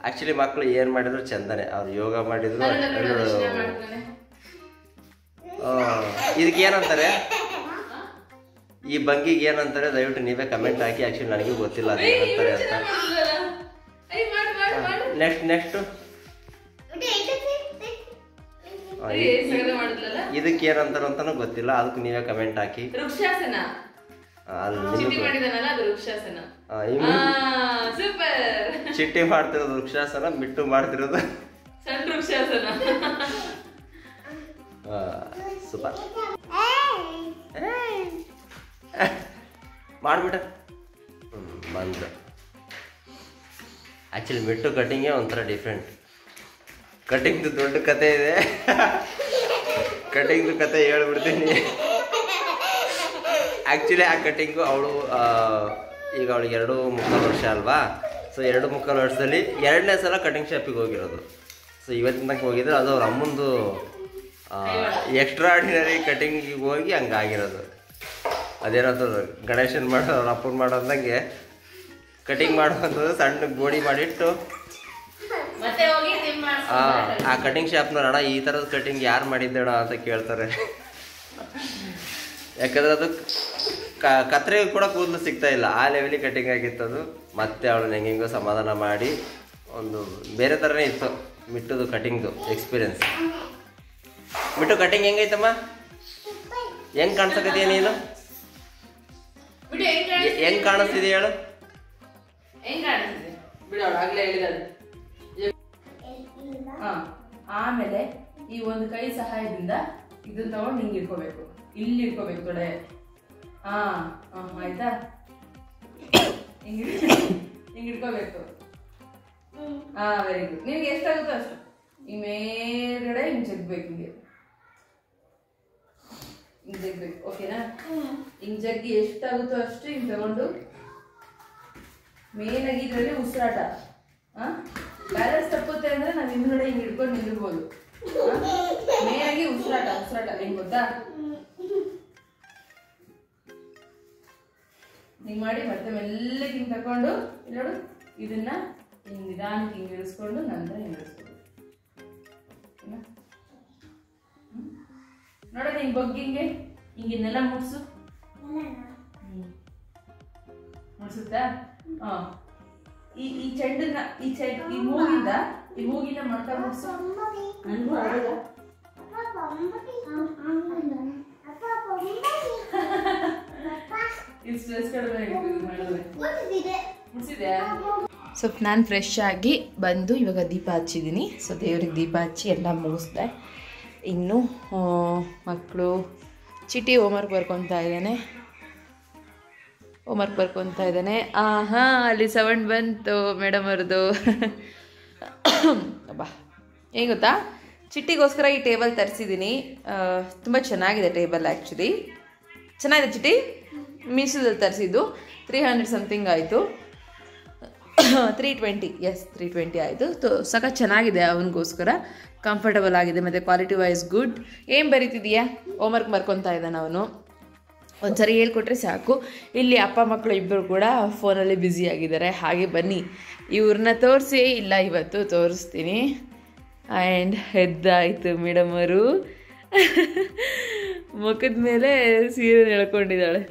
ಆಕ್ಚುಲಿ ಮಕ್ಕಳು ಏನು ಮಾಡಿದ್ರು ಚಂದನೆ. ಅವ್ರು ಯೋಗ ಮಾಡಿದ್ರು. ಇದಕ್ಕೆ ಏನಂತಾರೆ, ಈ ಭಂಗಿಗೆ ಏನಂತಾರೆ ದಯವಿಟ್ಟು ನೀವೇ ಕಮೆಂಟ್ ಹಾಕಿ. ಆಕ್ಚುಲಿ ನನಗೂ ಗೊತ್ತಿಲ್ಲ ಅದು ಏನಂತಾರೆ ಅಂತ. ನೆಕ್ಸ್ಟ್ ಇದಕ್ಕೆ ಏನಂತಾರ ಅಂತಾನು ಗೊತ್ತಿಲ್ಲ, ಅದಕ್ಕೆ ನೀವೇ ಕಮೆಂಟ್ ಹಾಕಿ. ಚಿಟ್ಟಿ ಮಾಡ್ತಿರೋದು ವೃಕ್ಷಾಸನ, ಮಿಟ್ಟು ಮಾಡ್ತಿರೋದು ಸೂಪರ್ ಮಾಡ್ಬಿಟ್ಟ. ಬಂದು ಆ್ಯಕ್ಚುಲಿ ಮಿಟ್ಟು ಕಟಿಂಗೇ ಒಂಥರ ಡಿಫ್ರೆಂಟ್. ಕಟಿಂಗ್ದು ದೊಡ್ಡ ಕತೆ ಇದೆ. ಕಟಿಂಗ್ದು ಕತೆ ಹೇಳ್ಬಿಡ್ತೀನಿ. ಆ್ಯಕ್ಚುಲಿ ಆ ಕಟಿಂಗು ಅವಳು ಈಗ ಅವಳಿಗೆ 2.25 ವರ್ಷ ಅಲ್ವಾ. ಸೊ 2.25 ವರ್ಷದಲ್ಲಿ 2ನೇ ಸಲ ಕಟಿಂಗ್ ಶಾಪಿಗೆ ಹೋಗಿರೋದು. ಸೊ ಇವತ್ತಿನ ತನಕ ಹೋಗಿದ್ರೆ ಅದು ಅವ್ರ ಅಮ್ಮಂದು ಎಕ್ಸ್ಟ್ರಾರ್ಡಿನರಿ ಕಟಿಂಗಿಗೆ ಹೋಗಿ ಹಂಗಾಗಿರೋದು. ಅದೇನಾದ್ರು ಗಣೇಶನ್ ಮಾಡೋ ಅವ್ರ ಅಪ್ಪನ ಮಾಡೋದಂಗೆ ಕಟಿಂಗ್ ಮಾಡುವಂಥದ್ದು ಸಣ್ಣ ಗೋಡಿ ಮಾಡಿಟ್ಟು ಆ ಕಟಿಂಗ್ ಶಾಪ್ನವ್ರು ಅಣ್ಣ ಈ ಥರದ ಕಟಿಂಗ್ ಯಾರು ಮಾಡಿದ್ದೇಣ ಅಂತ ಕೇಳ್ತಾರೆ. ಯಾಕಂದ್ರೆ ಅದು ಕತ್ರೆಗೆ ಕೂಡ ಕೂದಲು ಸಿಗ್ತಾ ಇಲ್ಲ, ಆ ಲೆವೆಲಿಗೆ ಕಟಿಂಗ್ ಆಗಿತ್ತದು. ಮತ್ತೆ ಅವಳನ್ನ ಹೆಂಗೆಂಗೋ ಸಮಾಧಾನ ಮಾಡಿ ಒಂದು ಬೇರೆ ಥರನೇ ಇತ್ತು ಮಿಟ್ಟುದು ಕಟಿಂಗ್ದು ಎಕ್ಸ್ಪೀರಿಯನ್ಸ್. ಮಿಟ್ಟು ಕಟಿಂಗ್ ಹೆಂಗೈತಮ್ಮ? ಹೆಂಗೆ ಕಾಣಿಸಕತ್ತೀಯ ನೀನು? ಹೆಂಗ್ ಕಾಣಿಸ್ತಿದೆ ಹೇಳು? ಆಮೇಲೆ ಈ ಒಂದು ಕೈ ಸಹಾಯದಿಂದ ಇದನ್ನ ತಗೊಂಡು ಹಿಂಗೆ ಇಟ್ಕೋಬೇಕು, ಇಲ್ಲಿ ಇಟ್ಕೋಬೇಕು ತೊಡೆ. ಆಯ್ತಾ? ಹಿಂಗೆ ಇಟ್ಕೋಬೇಕು. Very good. ನಿಮ್ಗೆ ಎಷ್ಟಾಗುತ್ತೋ ಅಷ್ಟು ಈ ಮೇಲ್ಗಡೆ ಹಿಂಗೆ ಜಗ್ಬೇಕು, ಹಿಂಗೆ ಜಗ್ಬೇಕು. ಓಕೆನಾ? ಹಿಂಗೆ ಜಗ್ಗಿ ಎಷ್ಟಾಗುತ್ತೋ ಅಷ್ಟು ಹಿಂಗೆ ತಗೊಂಡು ಮೇಲಾಗಿ ಇದರಲ್ಲಿ ಉಸಿರಾಟ. ಬ್ಯಾಲೆನ್ಸ್ ತಪ್ಪುತ್ತೆ ಅಂದ್ರೆ ನಾವು ಹಿಂದ್ಗಡೆ ಹಿಂಗೆ ಹಿಡ್ಕೊಂಡು ನಿಲ್ಬೋದು. ಮೇಲಾಗಿ ಉಸಿರಾಟ ಹೆಂಗ್ ಗೊತ್ತಾ? ಹಿಂಗೆ ಮಾಡಿ ಮತ್ತೆ ಮೆಲ್ಲಗೆ ಹಿಂಗೆ ತಕೊಂಡು ನೋಡು, ಇದನ್ನ ಹಿಂಗೆ ನಿಧಾನಕ್ಕೆ ಹಿಂಗೆ ಇಳಿಸ್ಕೊಂಡು ನಂತರ ಹಿಂಗೆ ಇಳಿಸ್ಕೊಂಡು ನೋಡೋದು ಹಿಂಗೆ ಬಗ್ಗಿ ಹಿಂಗೆನ್ನೆಲ್ಲ ಮುಟ್ಸು. ಮುಟ್ಸುತ್ತಾ? ಈ ಚೆಂಡನ್ನ ಈ ಮೂಗಿನ ಮಡ್ಕ ಮುಟ್ಸು. ನನಗೂ ಆಗ ಸ್ವಲ್ಪ ನಾನು ಫ್ರೆಶ್ ಆಗಿ ಬಂದು ಇವಾಗ ದೀಪ ಹಚ್ಚಿದ್ದೀನಿ. ಸೊ ದೇವ್ರಿಗೆ ದೀಪ ಹಚ್ಚಿ ಎಲ್ಲ ಮುಗಿಸ್ದೆ. ಇನ್ನು ಮಕ್ಕಳು ಚಿಟಿ ಹೋಮ್ವರ್ಕ್ ಬರ್ಕೊತಾ ಇದ್ದಾನೆ. ಅಲ್ಲಿ ಸೌಂಡ್ ಬಂತು ಮೇಡಮ್ ಅವ್ರದ್ದು. ಅಬ್ಬಾ ಏನು ಗೊತ್ತಾ, ಚಿಟ್ಟಿಗೋಸ್ಕರ ಈ ಟೇಬಲ್ ತರಿಸಿದ್ದೀನಿ. ತುಂಬ ಚೆನ್ನಾಗಿದೆ ಟೇಬಲ್. ಆ್ಯಕ್ಚುಲಿ ಚೆನ್ನಾಗಿದೆ ಚಿಟ್ಟಿ. ಮೀಶೋದಲ್ಲಿ ತರಿಸಿದ್ದು 300 ಸಮಥಿಂಗ್ ಆಯಿತು. 320 320 ಆಯಿತು. ಸಖತ್ ಚೆನ್ನಾಗಿದೆ. ಅವನಿಗೋಸ್ಕರ ಕಂಫರ್ಟಬಲ್ ಆಗಿದೆ ಮತ್ತು ಕ್ವಾಲಿಟಿ ವೈಸ್ ಗುಡ್. ಏನು ಬರೀತಿದೀಯಾ? ಹೋಮ್ವರ್ಕ್ ಬರ್ಕೊತಾ ಇದ್ದಾನೆ ಅವನು. ಒಂದ್ಸರಿ ಹೇಳ್ಕೊಟ್ರೆ ಸಾಕು. ಇಲ್ಲಿ ಅಪ್ಪ ಮಕ್ಕಳು ಇಬ್ಬರು ಕೂಡ ಫೋನಲ್ಲಿ ಬ್ಯುಸಿ ಆಗಿದ್ದಾರೆ. ಹಾಗೆ ಬನ್ನಿ ಇವ್ರನ್ನ ತೋರಿಸಿ. ಇಲ್ಲ ಇವತ್ತು ತೋರಿಸ್ತೀನಿ. ಆ್ಯಂಡ್ ಎದ್ದಾಯಿತು ಮೇಡಮ್ ಅವರು. ಮುಖದ ಮೇಲೆ ಸೀರೆ ಎಳ್ಕೊಂಡಿದ್ದಾಳೆ.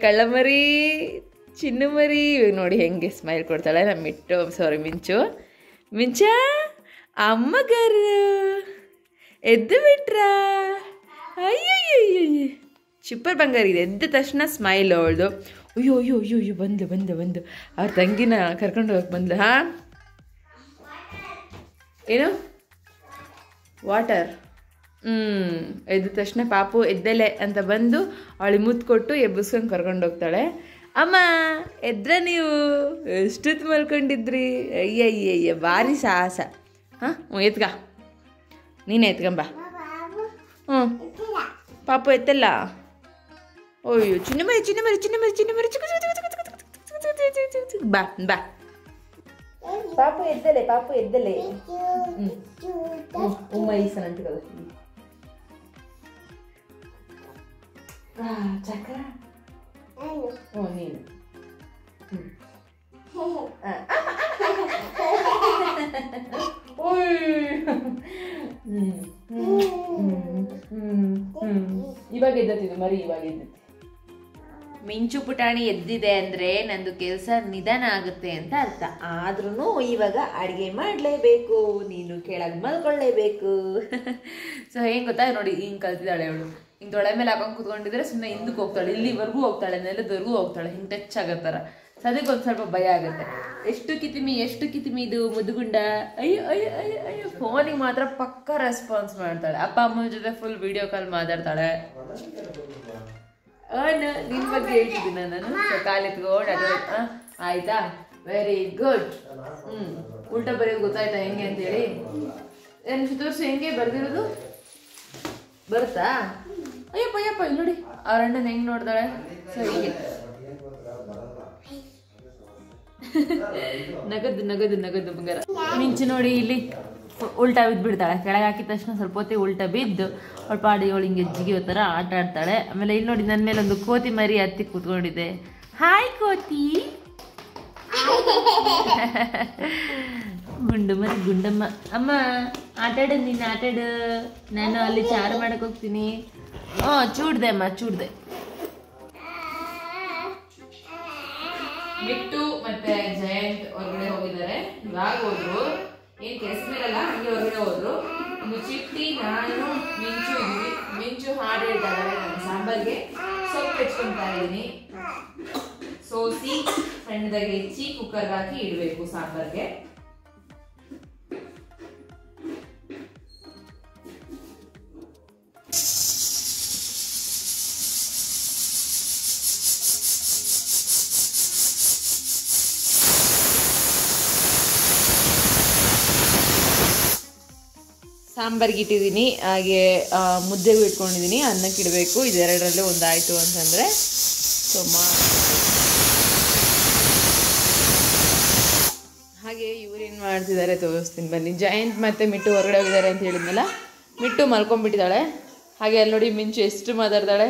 ಕಳ್ಳಮರಿ ಚಿನ್ನು ಮರಿ. ಇವಾಗ ನೋಡಿ ಹೆಂಗೆ ಸ್ಮೈಲ್ ಕೊಡ್ತಾಳೆ ನಮ್ಮ ಮಿಂಚ ಅಮ್ಮಗಾರು ಎದ್ದು ಬಿಟ್ರಾ? ಅಯ್ಯಯ್ಯಯ್ಯಯ್ಯ ಸೂಪರ್ ಬಂಗಾರ ಇದೆ. ಎದ್ದ ತಕ್ಷಣ ಸ್ಮೈಲ್ ಅವಳ್ದು. ಅಯ್ಯೋ ಅಯ್ಯೋ ಅಯ್ಯೋ ಅಯ್ಯೋ ಬಂದು ಅವ್ರ ತಂಗಿನ ಕರ್ಕೊಂಡು ಹೋಗಕ್ಕೆ ಬಂದ್ಲು. ಹಾಂ ಏನು ವಾಟರ್? ಎದ್ದ ತಕ್ಷಣ ಪಾಪು ಎದ್ದೆಲೆ ಅಂತ ಬಂದು ಅವಳಿಗೆ ಮುತ್ತು ಕೊಟ್ಟು ಎಬ್ಬಿಸ್ಕೊಂಡು ಕರ್ಕೊಂಡು ಹೋಗ್ತಾಳೆ. ಅಮ್ಮ ಎದ್ರ ನೀವು ಎಷ್ಟೊತ್ತು ಮಲ್ಕೊಂಡಿದ್ರಿ? ಅಯ್ಯಯ್ಯಯ್ಯ ಭಾರಿ ಸಾಹಸ. ಹಾಂ ಎತ್ಗ, ನೀನೇ ಎತ್ಕೊಂಬ. ಪಾಪು ಎತ್ತಲ್ಲ. ಅಯ್ಯೋ ಚಿನ್ನಮರಿ ಬಾ ಬಾ. ಪಾಪು ಎದ್ದಲೆ ಉಮ್ಮ ಈಸನ ಅಂಟ್ಕದ ಚಕ್ರ. ನೀನು ಇವಾಗ ಎದ್ದತ್ತಿದ್ದು ಮರಿ, ಇವಾಗ ಎದ್ದತಿ. ಮಿಂಚು ಪುಟಾಣಿ ಎದ್ದಿದೆ ಅಂದರೆ ನಂದು ಕೆಲಸ ನಿಧಾನ ಆಗುತ್ತೆ ಅಂತ ಅರ್ಥ. ಆದ್ರೂ ಇವಾಗ ಅಡುಗೆ ಮಾಡಲೇಬೇಕು, ನೀನು ಕೆಳಗೆ ಮಲ್ಕೊಳ್ಳೇಬೇಕು. ಸೊ ಹೆಂಗೆ ಗೊತ್ತಾ ನೋಡಿ, ಹಿಂಗೆ ಕಲ್ತಿದ್ದಾಳೆ ಅವಳು. ಹಿಂಗೆ ತೊಳೆ ಮೇಲೆ ಹಾಕೊಂಡು ಕೂತ್ಕೊಂಡಿದ್ರೆ ಸುಮ್ಮನೆ ಹಿಂದಕ್ಕೆ ಹೋಗ್ತಾಳೆ, ಇಲ್ಲಿವರೆಗೂ ಹೋಗ್ತಾಳೆ, ನೆಲದವರೆಗೂ ಹೋಗ್ತಾಳೆ, ಹಿಂಗೆ ಟಚ್ ಆಗತ್ತಾರ. ಸೊ ಅದಕ್ಕೆ ಒಂದು ಸ್ವಲ್ಪ ಭಯ ಆಗುತ್ತೆ. ಎಷ್ಟು ಕಿತಿಮಿ ಇದು ಮುದ್ದುಗುಂಡ. ಅಯ್ಯೋ ಅಯ್ಯೋ ಅಯ್ಯೋ ಅಯ್ಯೋ. ಫೋನಿಗೆ ಮಾತ್ರ ಪಕ್ಕ ರೆಸ್ಪಾನ್ಸ್ ಮಾಡ್ತಾಳೆ. ಅಪ್ಪ ಅಮ್ಮನ ಜೊತೆ ಫುಲ್ ವಿಡಿಯೋ ಕಾಲ್ ಮಾತಾಡ್ತಾಳೆ. ನಿನ್ನ ಬಗ್ಗೆ ಹೇಳ್ತಿದ್ದೀನಿ ನಾನು. ಕಾಲೆತ್ಕೊಂಡು ಅದು ಆಯ್ತಾ, ವೆರಿ ಗುಡ್. ಉಲ್ಟಾ ಬರೆಯೋದು ಗೊತ್ತಾಯ್ತಾ ಹೆಂಗೆ ಅಂತೇಳಿ? ಏನು ತೋರಿಸು, ಹೆಂಗೆ ಬರ್ದಿರೋದು ಬರುತ್ತಾ? ಅಯ್ಯಪ್ಪ ಇಲ್ಲಿ ನೋಡಿ ಅವ್ರ ಅಣ್ಣನ ಹೆಂಗೆ ನೋಡ್ತಾಳೆ. ಸೊ ಹೀಗೆ ನಗದು ಬಂಗಾರ. ಮಿಂಚು ನೋಡಿ ಇಲ್ಲಿ ಉಲ್ಟಾ ಬಿದ್ದುಬಿಡ್ತಾಳೆ. ಕೆಳಗೆ ಹಾಕಿದ ತಕ್ಷಣ ಸ್ವಲ್ಪ ಹೊತ್ತಿಗೆ ಉಲ್ಟಾ ಬಿದ್ದು ಅವಳು ಪಾಡಿ ಅವಳು ಹಿಂಗೆ ಜಿಗಿಯೋ ಥರ ಆಟ ಆಡ್ತಾಳೆ. ಆಮೇಲೆ ಇಲ್ಲಿ ನೋಡಿ ನನ್ನ ಮೇಲೆ ಒಂದು ಕೋತಿ ಮರಿ ಹತ್ತಿ ಕೂತ್ಕೊಂಡಿದೆ. ಹಾಯ್ ಕೋತಿ. ಗುಂಡಮ್ಮ ಅಮ್ಮ ಆಟಾಡು, ನೀನು ಆಟಾಡು, ನಾನು ಅಲ್ಲಿ ಚಾರು ಮಾಡಕ್ಕೆ ಹೋಗ್ತೀನಿ. ಚೂಡ್ದೆ ಅಮ್ಮ ಚೂಡ್ದೆ. ಮಿಟ್ಟು ಮತ್ತೆ ಜಯಂತ್ ಹೊರಗಡೆ ಹೋಗಿದ್ದಾರೆ. ಇವಾಗ ಹೋದ್ರು, ಏನ್ ಕೆಲಸ ಮೇಲಲ್ಲ, ಹಂಗೆ ಹೊರಗಡೆ ಹೋದ್ರು. ಇನ್ನು ಚಿಟ್ಟಿ, ನಾನು, ಮಿಂಚು ಇದ್ವಿ. ಮಿಂಚು ಹಾಡು ಹೇಳ್ತಾ ಇದ್ದಾರೆ. ನಾನು ಸಾಂಬಾರ್ಗೆ ಸೊಪ್ಪು ಹೆಚ್ಕೊಂತಾ ಇದ್ದೀನಿ. ಸೋಸಿ ಸಣ್ಣದಾಗಿ ಹೆಚ್ಚಿ ಕುಕ್ಕರ್ಗೆ ಹಾಕಿ ಇಡಬೇಕು ಸಾಂಬಾರ್ಗೆ. ಸಾಂಬಾರ್ಗೆ ಇಟ್ಟಿದ್ದೀನಿ, ಹಾಗೆ ಮುದ್ದೆಗೂ ಇಟ್ಕೊಂಡಿದ್ದೀನಿ. ಅನ್ನಕ್ಕೆ ಇಡಬೇಕು. ಇದೆರಡರಲ್ಲೇ ಒಂದಾಯಿತು ಅಂತಂದರೆ ಸೊ ಹಾಗೆ ಇವ್ರೇನು ಮಾಡ್ತಿದ್ದಾರೆ ತೋರಿಸ್ತೀನಿ ಬನ್ನಿ. ಜಯಂತ್ ಮತ್ತು ಮಿಟ್ಟು ಹೊರಗಡೆ ಹೋಗಿದ್ದಾರೆ ಅಂತ ಹೇಳಿದ್ನಲ್ಲ. ಮಿಟ್ಟು ಮಲ್ಕೊಂಡ್ಬಿಟ್ಟಿದ್ದಾಳೆ. ಹಾಗೆ ಅಲ್ಲಿ ನೋಡಿ ಮಿಂಚು ಎಷ್ಟು ಮಾತಾಡ್ತಾಳೆ.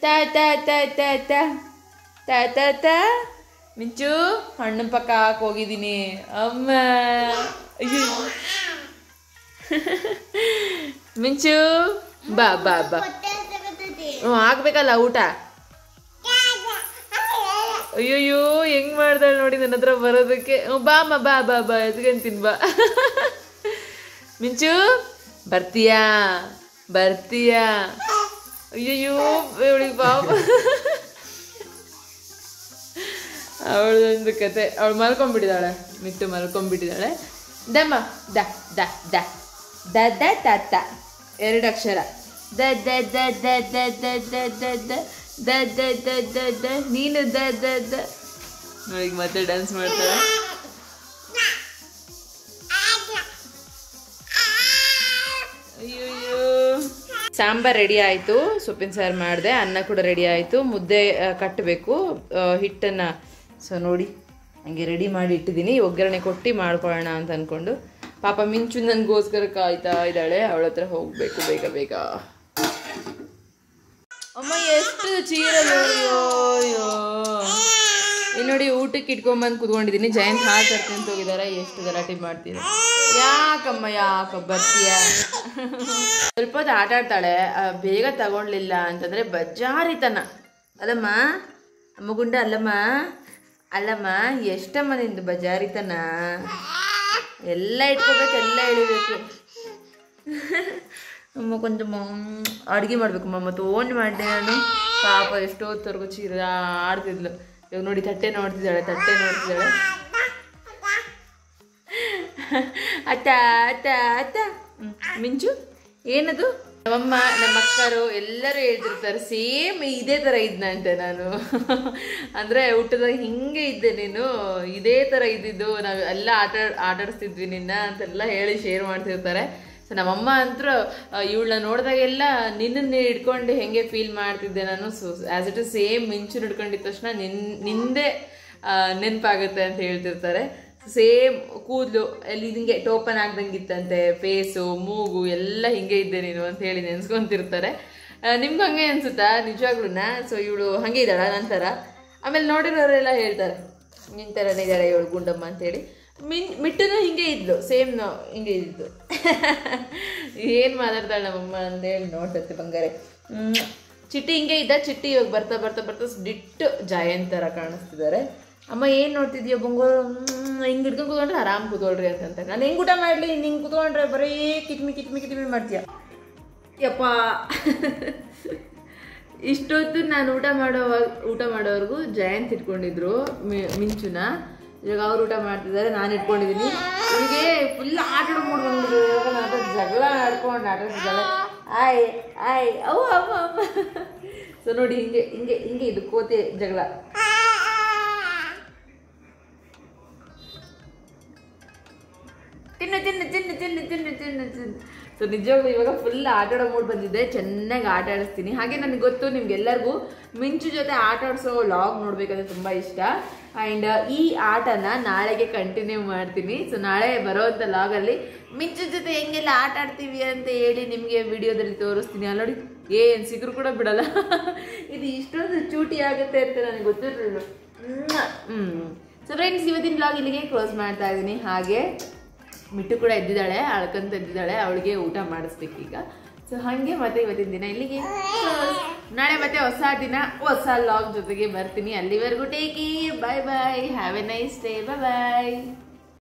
ತಾ ತಾ ತಾ ತಾ ತಾ ತಾ ತಾ ತಾ. ಮಿಂಚು ಹಣ್ಣು ಪಕ್ಕ ಹಾಕಿ ಹೋಗಿದ್ದೀನಿ ಅಮ್ಮ. ಅಯ್ಯೋ ಮಿಂಚು ಬಾ ಬಾ ಬಾ. ಆಗ್ಬೇಕಲ್ಲ ಊಟ. ಅಯ್ಯೋಯ್ಯೋ ಹೆಂಗ್ ಮಾಡ್ದಾಳೆ ನೋಡಿ ನನ್ನ ಹತ್ರ ಬರೋದಕ್ಕೆ. ಬಾ ಅಮ್ಮ ಬಾ ಬಾ ಬಾ ಎತ್ಕೊಂತೀನಿ ಬಾ. ಮಿಂಚು ಬರ್ತೀಯಾ? ಅಯ್ಯಯ್ಯೋ ಇವಳಿಗೆ ಪಾಪ ಅವಳದೊಂದು ಕತೆ. ಅವಳು ಮಲ್ಕೊಂಡ್ಬಿಟ್ಟಿದ್ದಾಳೆ. ಮಿಟ್ಟು ಮಲ್ಕೊಂಡ್ಬಿಟ್ಟಿದ್ದಾಳೆ. ದಮ್ಮ ದ ದ ದ ದ ದ ತ ತ 2 ಅಕ್ಷರ. ದ ದ ದ ದ ದ ದ ದ ದ ದ ದ ದ ದ ದ ದ. ನೀನು ದ ದ ದ. ನೋಡಿ ಮತ್ತೆ ಡ್ಯಾನ್ಸ್ ಮಾಡ್ತಾಳೆ. ಅಯ್ಯಯ್ಯೋ. ಸಾಂಬಾರ್ ರೆಡಿ ಆಯಿತು. ಸೊಪ್ಪಿನ ಸಾರು ಮಾಡಿದೆ. ಅನ್ನ ಕೂಡ ರೆಡಿ ಆಯಿತು. ಮುದ್ದೆ ಕಟ್ಟಬೇಕು ಹಿಟ್ಟನ್ನು. ಸೊ ನೋಡಿ ಹಂಗೆ ರೆಡಿ ಮಾಡಿ ಇಟ್ಟಿದ್ದೀನಿ. ಒಗ್ಗರಣೆ ಕೊಟ್ಟು ಮಾಡ್ಕೊಳ್ಳೋಣ ಅಂತ ಅಂದ್ಕೊಂಡು. ಪಾಪ ಮಿಂಚು ನನಗೋಸ್ಕರ ಕಾಯ್ತಾ ಇದ್ದಾಳೆ. ಅವಳ ಹತ್ರ ಹೋಗಬೇಕು ಬೇಗ ಬೇಗ. ಅಮ್ಮ ಎಷ್ಟು ಚೀರಲು. ಅಯ್ಯೋ ನೋಡಿ ಊಟಕ್ಕೆ ಇಟ್ಕೊಂಬಂದು ಕೂತ್ಕೊಂಡಿದ್ದೀನಿ. ಜಯಂತ್ ಹಾಲು ತರ್ತೀನಿ ಅಂತ ಹೋಗಿದ್ದಾರೆ. ಎಷ್ಟು ಗಲಾಟೆ ಮಾಡ್ತೀನಿ. ಯಾಕಮ್ಮ ಬರ್ತೀಯ? ಸ್ವಲ್ಪ ಹೊತ್ತು ಆಟ ಆಡ್ತಾಳೆ. ಬೇಗ ತಗೊಳ್ಲಿಲ್ಲ ಅಂತಂದರೆ ಬಜಾರಿತನ ಅಲ್ಲಮ್ಮ. ಅಮ್ಮ ಗುಂಡ ಅಲ್ಲಮ್ಮ ಎಷ್ಟಮ್ಮ ನಿಂದು ಬಜಾರಿತನ. ಎಲ್ಲ ಇಟ್ಕೋಬೇಕು, ಎಲ್ಲ ಎಳಿಬೇಕು. ಅಮ್ಮ ಕೊಂಚ ಅಡುಗೆ ಮಾಡಬೇಕು ಮತ್ತು ಓನ್ ಮಾಡಿದೆ ನಾನು. ಪಾಪ ಎಷ್ಟೊತ್ತವರೆಗೂ ಆಡ್ತಿದ್ಲು. ಇವಾಗ ನೋಡಿ ತಟ್ಟೆ ನೋಡ್ತಿದ್ದಾಳೆ. ಅತ್ತ ಅತ್ತ ಅತ್ತ ಮಿಂಚು ಏನದು? ನಮ್ಮಮ್ಮ ನಮ್ಮ ಅಕ್ಕರು ಎಲ್ಲರೂ ಹೇಳ್ತಿರ್ತಾರೆ ಸೇಮ್ ಇದೇ ಥರ ಇದ್ನಂತೆ ನಾನು. ಅಂದರೆ ಊಟದಾಗ ಹಿಂಗೆ ಇದ್ದೆ ನೀನು, ಇದೇ ಥರ ಇದ್ದಿದ್ದು, ನಾವು ಎಲ್ಲ ಆಟಾಡಿಸ್ತಿದ್ವಿ ನಿನ್ನ ಅಂತೆಲ್ಲ ಹೇಳಿ ಶೇರ್ ಮಾಡ್ತಿರ್ತಾರೆ. ಸೊ ನಮ್ಮಮ್ಮ ಅಂತೂ ಇವಳನ್ನ ನೋಡಿದಾಗೆಲ್ಲ ನಿನ್ನನ್ನು ಹಿಡ್ಕೊಂಡು ಹೆಂಗೆ ಫೀಲ್ ಮಾಡ್ತಿದ್ದೆ ನಾನು. So as it is same ಮಿಂಚು ಹಿಡ್ಕೊಂಡಿದ್ದ ತಕ್ಷಣ ನಿಂದೇ ನೆನಪಾಗುತ್ತೆ ಅಂತ ಹೇಳ್ತಿರ್ತಾರೆ. ಸೇಮ್ ಕೂದಲು ಅಲ್ಲಿ ಹಿಂಗೆ ಟೋಪನ್ ಆಗ್ದಂಗಿತ್ತಂತೆ, ಫೇಸು ಮೂಗು ಎಲ್ಲ ಹಿಂಗೆ ಇದ್ದೆ ನೀನು ಅಂತ ಹೇಳಿ ನೆನ್ಸ್ಕೊಂತಿರ್ತಾರೆ. ನಿಮ್ಗೆ ಹಂಗೆ ಅನ್ಸುತ್ತಾ ನಿಜವಾಗ್ಲೂನ? ಸೊ ಇವಳು ಹಂಗೆ ಇದ್ದಾಳ ನಂತರ. ಆಮೇಲೆ ನೋಡಿರೋರೆಲ್ಲ ಹೇಳ್ತಾರೆ ನಿನ್ನ ಥರನೇ ಇದ್ದಾಳೆ ಇವಳು ಗುಂಡಮ್ಮ ಅಂತೇಳಿ. ಮಿಟ್ಟನು ಹಿಂಗೆ ಇದ್ಲು, ಸೇಮ್ ಹಿಂಗೆ ಇದ್ದು. ಏನು ಮಾತಾಡ್ತಾಳೆ ನಮ್ಮಮ್ಮ ಅಂತೇಳಿ ನೋಡ್ತೈತೆ ಬಂಗಾರೆ. ಚಿಟ್ಟಿ ಹಿಂಗೆ ಇದ್ದ. ಚಿಟ್ಟಿ ಇವಾಗ ಬರ್ತಾ ಬರ್ತಾ ಬರ್ತಾ ಡಿಟ್ಟು ಜಾಯನ್ ಥರ ಕಾಣಿಸ್ತಿದ್ದಾರೆ. ಅಮ್ಮ ಏನು ನೋಡ್ತಿದ್ಯೋ ಬಂಗೋರು, ಹಿಂಗೆ ಹಿಡ್ಕೊಂಡು ಕೂತ್ಕೊಂಡ್ರೆ ಆರಾಮ್ ಕೂತ್ಕೊಳ್ರಿ ಅಂತ. ನಾನು ಹೆಂಗೆ ಊಟ ಮಾಡಲಿ, ಹಿಂಗೆ ಕೂತ್ಕೊಂಡ್ರೆ ಬರೀ ಕಿಟ್ಮಿ ಮಾಡ್ತೀಯ ಯಪ್ಪ. ಇಷ್ಟೊತ್ತು ನಾನು ಊಟ ಮಾಡೋವರೆಗೂ ಜಯಂತ್ ಇಟ್ಕೊಂಡಿದ್ರು ಮಿಂಚುನ. ಇವಾಗ ಅವ್ರು ಊಟ ಮಾಡ್ತಿದ್ದಾರೆ, ನಾನು ಇಟ್ಕೊಂಡಿದ್ದೀನಿ. ಇವರಿಗೆ ಫುಲ್ ಆಟಾಡೋ ಮೂಡ್ ಬಂದ್ಬಿಟ್ಟು ಜಗಳ ಆಡ್ಕೊಂಡು ಆಟಾಡ್ತಿದ್ದಾಳೆ. ಆಯ್ ಅವು ಅಮ್ಮ ಅಮ್ಮ. ಸೊ ನೋಡಿ ಹಿಂಗೆ ಇದು ಕೋತೆ ಜಗಳ. ತಿನ್ನು. ಸೊ ನಿಜವಾಗ್ಲೂ ಇವಾಗ ಫುಲ್ ಆಟಾಡೋ ಮೂಡ್ ಬಂದಿದೆ. ಚೆನ್ನಾಗಿ ಆಟ ಆಡಿಸ್ತೀನಿ. ಹಾಗೆ ನನಗೆ ಗೊತ್ತು ನಿಮ್ಗೆಲ್ಲರಿಗೂ ಮಿಂಚು ಜೊತೆ ಆಟ ಆಡಿಸೋ ಲಾಗ್ ನೋಡ್ಬೇಕಂದ್ರೆ ತುಂಬ ಇಷ್ಟ. ಆ್ಯಂಡ್ ಈ ಆಟನ ನಾಳೆಗೆ ಕಂಟಿನ್ಯೂ ಮಾಡ್ತೀನಿ. ಸೊ ನಾಳೆ ಬರೋವಂಥ ಲಾಗಲ್ಲಿ ಮಿಂಚು ಜೊತೆ ಹೆಂಗೆಲ್ಲ ಆಟ ಆಡ್ತೀವಿ ಅಂತ ಹೇಳಿ ನಿಮಗೆ ವಿಡಿಯೋದಲ್ಲಿ ತೋರಿಸ್ತೀನಿ. ಅಲ್ಲಿ ನೋಡಿ ಏನು ಸಿಕ್ಕರು ಕೂಡ ಬಿಡಲ್ಲ. ಇದು ಇಷ್ಟೊಂದು ಚೂಟಿ ಆಗುತ್ತೆ ಅಂತ ನನಗೆ ಗೊತ್ತಿರಲಿಲ್ಲ. ಸೊ ಫ್ರೆಂಡ್ಸ್, ಇವತ್ತಿನ ಲಾಗ್ ಇಲ್ಲಿಗೆ ಕ್ಲೋಸ್ ಮಾಡ್ತಾ ಇದ್ದೀನಿ. ಹಾಗೆ ಮಿಟ್ಟು ಕೂಡ ಎದ್ದಿದ್ದಾಳೆ, ಅಳ್ಕಂತ ಎದ್ದಿದ್ದಾಳೆ. ಅವಳಿಗೆ ಊಟ ಮಾಡಿಸ್ಬೇಕೀಗ. ಸೊ ಹಾಗೆ ಮತ್ತೆ ಇವತ್ತಿನ ದಿನ ಇಲ್ಲಿಗೆ. ನಾಳೆ ಮತ್ತೆ ಹೊಸ ದಿನ ಹೊಸ ಲಾಗ್ ಜೊತೆಗೆ ಬರ್ತೀನಿ. ಅಲ್ಲಿವರೆಗೂ take care, bye bye, have a nice day, bye bye.